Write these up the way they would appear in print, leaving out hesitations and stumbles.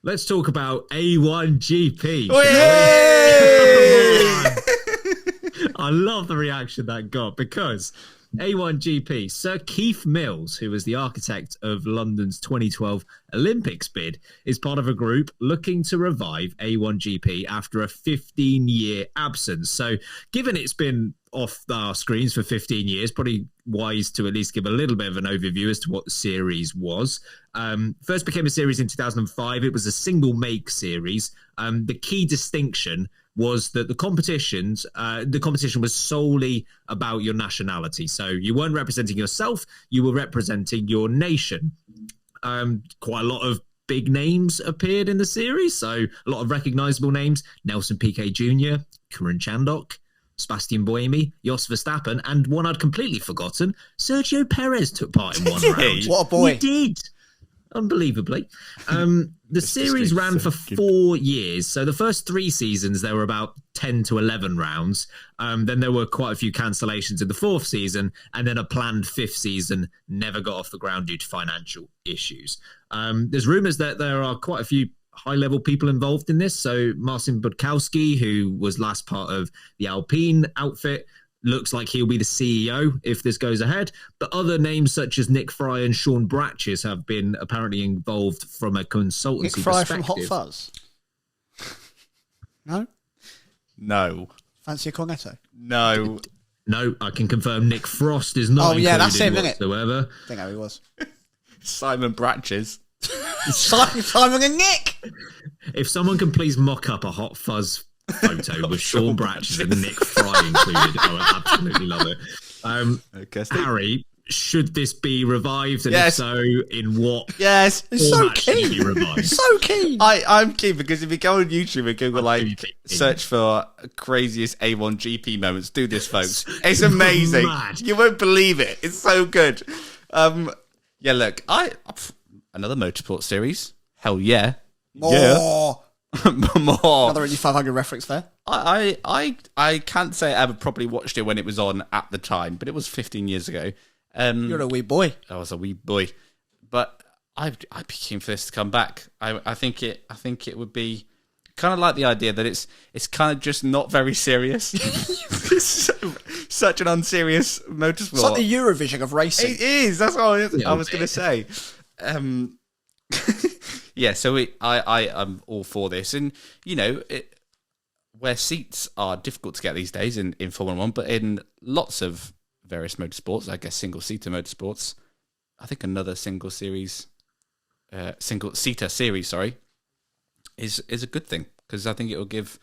Let's talk about A1GP. I love the reaction that got because A1GP, Sir Keith Mills, who was the architect of London's 2012 Olympics bid, is part of a group looking to revive A1GP after a 15-year absence. So given it's been off our screens for 15 years, probably wise to at least give a little bit of an overview as to what the series was. First became a series in 2005. It was a single make series. The key distinction was that the competition was solely about your nationality. So you weren't representing yourself, you were representing your nation. Quite a lot of big names appeared in the series, so a lot of recognizable names: Nelson Piquet Jr., Karan Chandok, Sebastian Buemi, Jos Verstappen, and one I'd completely forgotten, Sergio Perez took part in one round. What a boy. He did. Unbelievably. The series ran for 4 years. So the first 3 seasons, there were about 10 to 11 rounds. Then there were quite a few cancellations in the 4th season, and then a planned 5th season never got off the ground due to financial issues. There's rumours that there are quite a few high-level people involved in this. So Marcin Budkowski, who was last part of the Alpine outfit, looks like he'll be the CEO if this goes ahead. But other names such as Nick Fry and Sean Bratches have been apparently involved from a consultancy Nick Fry perspective. from Hot Fuzz? No? No. Fancy a cornetto? No. No, I can confirm Nick Frost is not included that's him, whatsoever. I think how he was. Simon Bratches. Simon and Nick! If someone can please mock up a Hot Fuzz photo with Sean Bratches and Nick Fry included, I would absolutely love it. Harry, should this be revived? And Yes. if so, in what Yes, it's so format should it keen. be revived? So keen. I'm keen because if you go on YouTube and Google, I'm like, keen. search for craziest A1GP moments, do this, folks. It's amazing. Mad. You won't believe it. It's so good. Yeah, look, another motorsport series. Hell yeah. More. Yeah. More. Another Indy 500 reference there. I can't say I ever properly watched it when it was on at the time, but it was 15 years ago. You're a wee boy. I was a wee boy, but I'd be keen for this to come back. I think it would be kind of like the idea that it's kind of just not very serious. It's such an unserious motorsport. It's like the Eurovision of racing. It is. That's what I was going to say. Yeah, so I'm all for this, and you know, where seats are difficult to get these days in Formula One, but in lots of various motorsports, I guess single-seater motorsports, I think another single-seater series, is a good thing, because I think it will give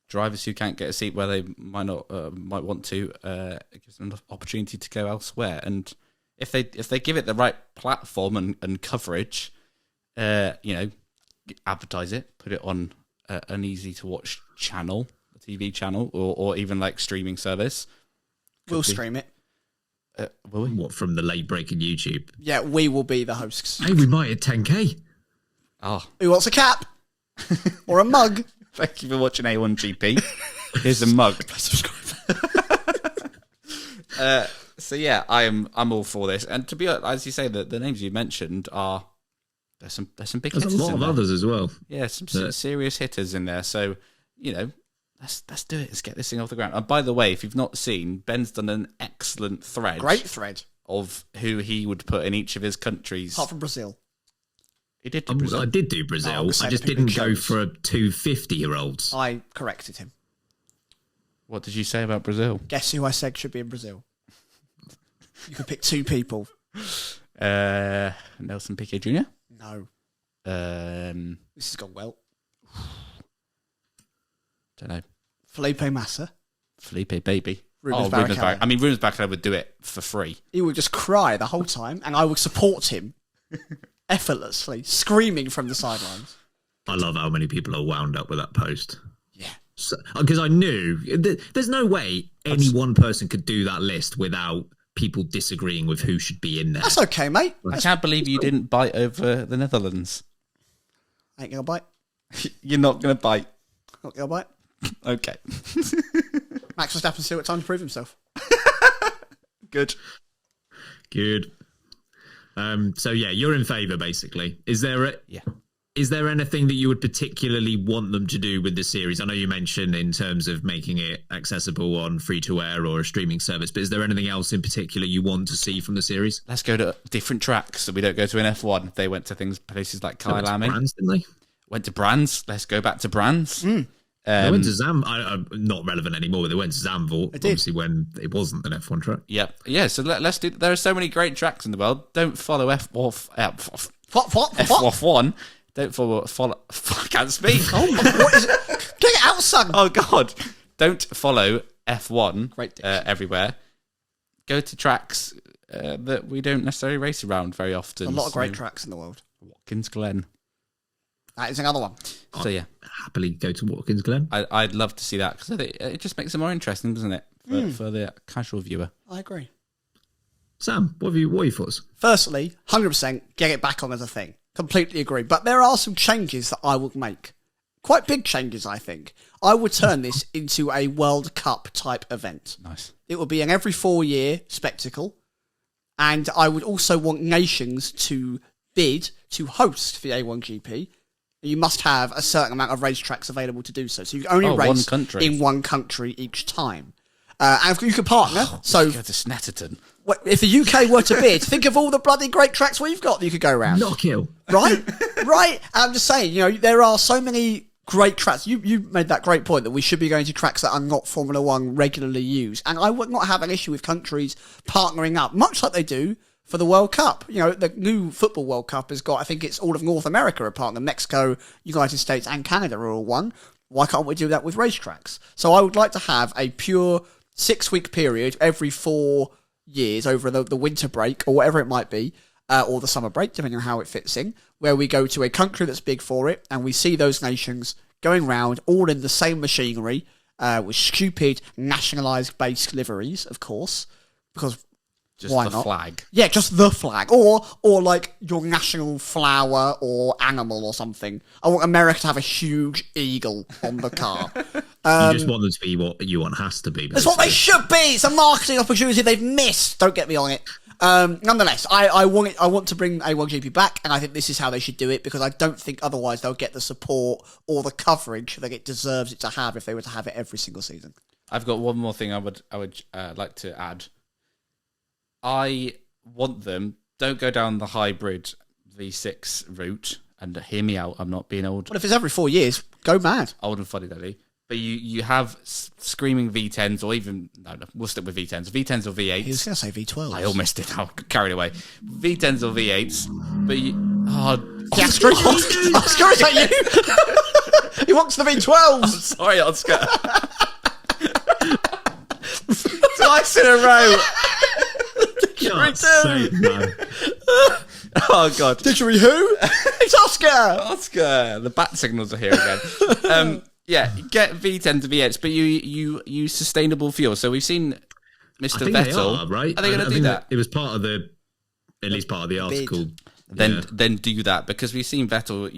drivers who can't get a seat where they might want to, it gives them an opportunity to go elsewhere, and if they give it the right platform and coverage. Advertise it, put it on an easy to watch channel, a TV channel, or even like streaming service. We'll stream it. Will we? What, from the late breaking YouTube? Yeah, we will be the hosts. Hey, we might hit 10k. Oh, Who wants a cap? Or a mug? thank you for watching A1GP. Here's a mug. So yeah, I'm all for this. And to be honest, as you say, the names you mentioned are there's some big There's hitters a lot in of there. others as well. Yeah, some serious hitters in there. So, you know, let's do it. Let's get this thing off the ground. And by the way, if you've not seen, Ben's done an excellent thread. Great thread. Of who he would put in each of his countries. Apart from Brazil. He did do Brazil. I did do Brazil. Oh, I just didn't go for 250-year-olds. I corrected him. What did you say about Brazil? Guess who I said should be in Brazil? You could pick 2 people. Nelson Piquet Jr.? No. This has gone well. Don't know. Felipe Massa. Felipe, baby. Rubens Rubens Barrichello. I mean, Rubens Barrichello would do it for free. He would just cry the whole time, and I would support him effortlessly, screaming from the sidelines. I love how many people are wound up with that post. Yeah. Because I knew there's no way any one person could do that list without people disagreeing with who should be in there. That's okay, mate. I can't believe you didn't bite over the Netherlands. Ain't gonna bite. You're not going to bite. Not gonna bite. Okay. Max Verstappen still got time to prove himself. Good. So yeah, you're in favour basically. Is there a Yeah. Is there anything that you would particularly want them to do with the series? I know you mentioned in terms of making it accessible on free-to-air or a streaming service, but is there anything else in particular you want to see from the series? Let's go to different tracks so we don't go to an F1. They went to places like Kyalami. Brands, didn't they? Went to Brands. Let's go back to Brands. They went to not relevant anymore, but they went to Zandvoort, obviously when it wasn't an F1 track. Yep. Yeah, so let's do... There are so many great tracks in the world. Don't follow F1. Don't follow. I can't speak. Oh my! What is it? Get it out, son. Oh God! Don't follow F1 everywhere. Go to tracks that we don't necessarily race around very often. A lot of great tracks in the world. Watkins Glen. That is another one. So yeah, happily go to Watkins Glen. I'd love to see that because it just makes it more interesting, doesn't it, for the casual viewer? I agree. Sam, what are your thoughts? Firstly, 100% get it back on as a thing. Completely agree. But there are some changes that I would make. Quite big changes, I think. I would turn this into a World Cup type event. Nice. It would be an every 4-year spectacle. And I would also want nations to bid to host the A1GP. You must have a certain amount of racetracks available to do so. So you can only race in one country each time. And you can partner. So go to Snetterton. If the UK were to bid, think of all the bloody great tracks we've got that you could go around. Knockhill. Right? Right? And I'm just saying, there are so many great tracks. You made that great point that we should be going to tracks that are not Formula One regularly used. And I would not have an issue with countries partnering up, much like they do for the World Cup. The new Football World Cup has got, I think it's all of North America a partner. Mexico, United States and Canada are all one. Why can't we do that with racetracks? So I would like to have a pure 6-week period every 4 years over the winter break or whatever it might be, or the summer break, depending on how it fits in, where we go to a country that's big for it and we see those nations going round all in the same machinery with stupid nationalised based liveries, of course, because just why the not? Flag. Yeah, just the flag. Or like your national flower or animal or something. I want America to have a huge eagle on the car. You just want them to be what you want has to be. That's what they should be. It's a marketing opportunity they've missed. Don't get me on it. Nonetheless, I want to bring A1GP back, and I think this is how they should do it because I don't think otherwise they'll get the support or the coverage that it deserves it to have if they were to have it every single season. I've got one more thing I would like to add. I want them, don't go down the hybrid V6 route, and hear me out, I'm not being old. But if it's every 4 years, go mad. Old and funny, Daddy. But you have screaming V10s, or even, no, we'll stick with V10s. V10s or V8s. He was going to say V12. I almost did, I got carried away. V10s or V8s. But Oscar, is that you? He wants the V12s. I'm sorry, Oscar. Twice in a row. God's sake, man. Oh God! Didgeridoo who? It's Oscar. Oscar. The bat signals are here again. Yeah, get V10 to V8s, but you use sustainable fuel. So we've seen Mr. Vettel. They are, right? Are they going to do that? It was part of at least part of the article. Then do that because we've seen Vettel.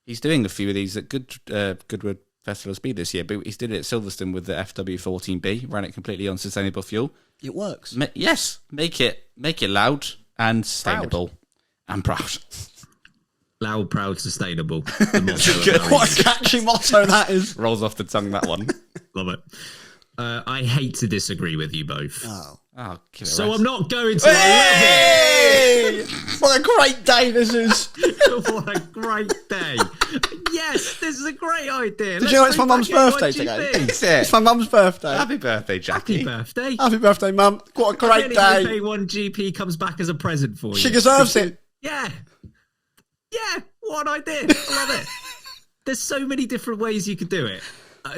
He's doing a few of these at Goodwood Festival of Speed this year, but he's did it at Silverstone with the FW14B. Ran it completely on sustainable fuel. It works. Yes, make it loud and sustainable and proud. Loud, proud, sustainable. What a catchy motto that is. Rolls off the tongue, that one. Love it. I hate to disagree with you both. Oh, so I'm not going to. Hey! What a great day this is. What a great day. Yes, this is a great idea. Did you know it's my mum's birthday today? It's my mum's birthday. Happy birthday, Jackie. Happy birthday. Happy birthday, Mum. What a great day. A1GP comes back as a present for you. She deserves it. Yeah. Yeah, what an idea. I love it. There's so many different ways you could do it.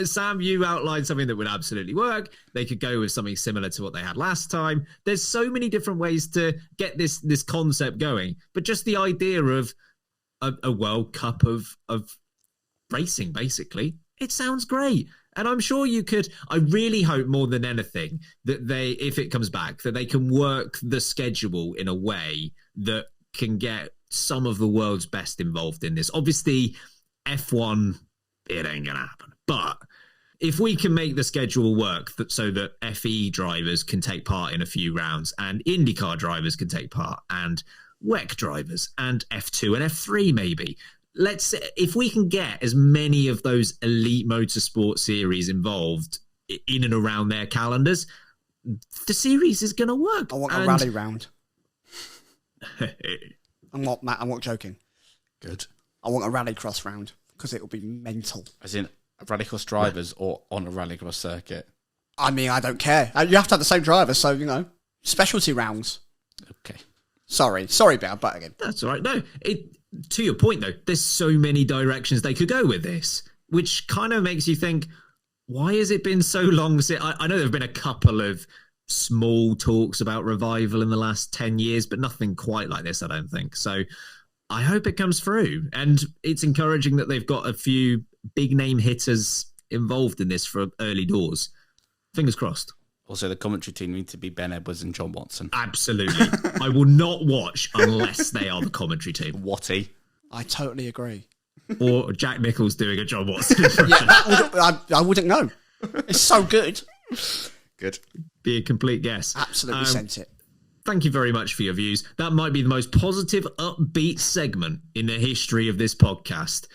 Sam, you outlined something that would absolutely work. They could go with something similar to what they had last time. There's so many different ways to get this concept going. But just the idea of a World Cup of racing, basically, it sounds great. And I'm sure you could, I really hope more than anything that if it comes back, that they can work the schedule in a way that can get some of the world's best involved in this. Obviously, F1, it ain't going to happen. But if we can make the schedule work so that FE drivers can take part in a few rounds and IndyCar drivers can take part and WEC drivers and F2 and F3 maybe, if we can get as many of those elite motorsport series involved in and around their calendars, the series is going to work. I want a rally round. I'm not joking. Good. I want a rallycross round because it will be mental. As in rallycross drivers or on a rallycross circuit? I mean, I don't care. You have to have the same driver, so, specialty rounds. Okay. Sorry, Bear, but again. That's all right. No, to your point, though, there's so many directions they could go with this, which kind of makes you think, why has it been so long since... I know there have been a couple of small talks about revival in the last 10 years, but nothing quite like this, I don't think. So I hope it comes through. And it's encouraging that they've got a few big-name hitters involved in this for early doors. Fingers crossed. Also, the commentary team need to be Ben Edwards and John Watson. Absolutely. I will not watch unless they are the commentary team. Watty. I totally agree. Or Jack Nicholls doing a John Watson. I wouldn't know. It's so good. Good. Be a complete guess. Absolutely sent it. Thank you very much for your views. That might be the most positive, upbeat segment in the history of this podcast.